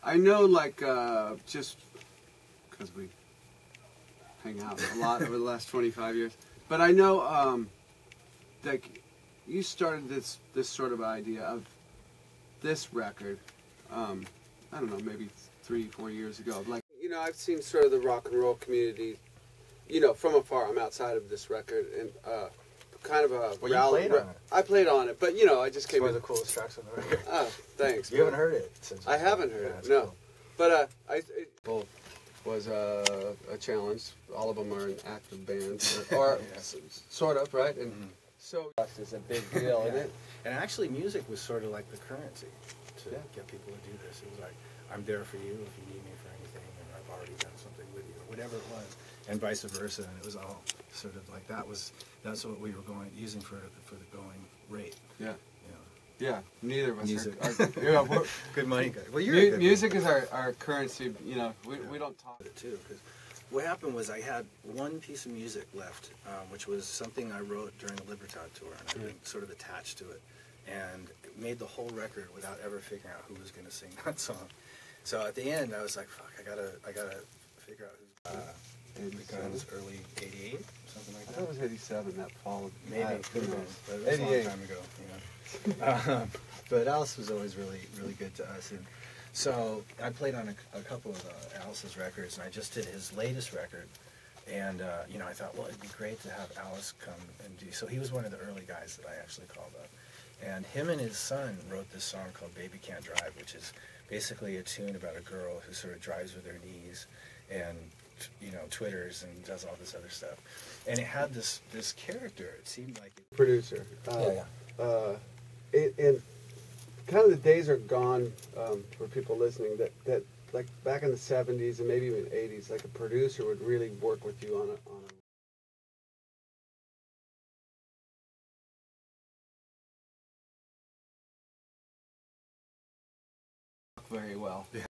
I know, like, just because we hang out a lot over the last 25 years, but I know, like, you started this sort of idea of this record, I don't know, maybe 3-4 years ago. Like, you know, I've seen sort of the rock and roll community, you know, from afar. I'm outside of this record, and kind of a rally. You played on it. I played on it, but you know, I just came It's one in. of the coolest tracks on the record. Oh, thanks. You haven't heard it since. I haven't heard it. No, cool. but it was a challenge. All of them are in active bands, or Yeah. sort of, right? And so it's a big deal, isn't it? And actually, music was sort of like the currency to Yeah. get people to do this. It was like, I'm there for you if you need me for anything, and I've already done something with you, or whatever it was, and vice versa. And it was all sort of like that's what we were using for the going rate. Yeah. You know. Yeah, neither of us Music. are Good money guy. Well, you're music is our currency. You know, we don't talk it too, because what happened was I had one piece of music left, which was something I wrote during the Libertad tour, and I've been sort of attached to it, and it made the whole record without ever figuring out who was going to sing that song. So at the end, I was like, "Fuck, I gotta figure out who's." It was early '88, something like I that. thought it was '87 that followed. Maybe it could have been, but it was a 88. long time ago. You know. But Alice was always really good to us, and so I played on a couple of Alice's records, and I just did his latest record, and you know, I thought, well, it'd be great to have Alice come and do. So he was one of the early guys that I actually called up, and him and his son wrote this song called "Baby Can't Drive," which is basically a tune about a girl who sort of drives with her knees, and you know, twitters and does all this other stuff, and it had this character. It seemed like it. Producer. And kind of the days are gone for people listening that like back in the '70s and maybe even '80s, like a producer would really work with you on a very well.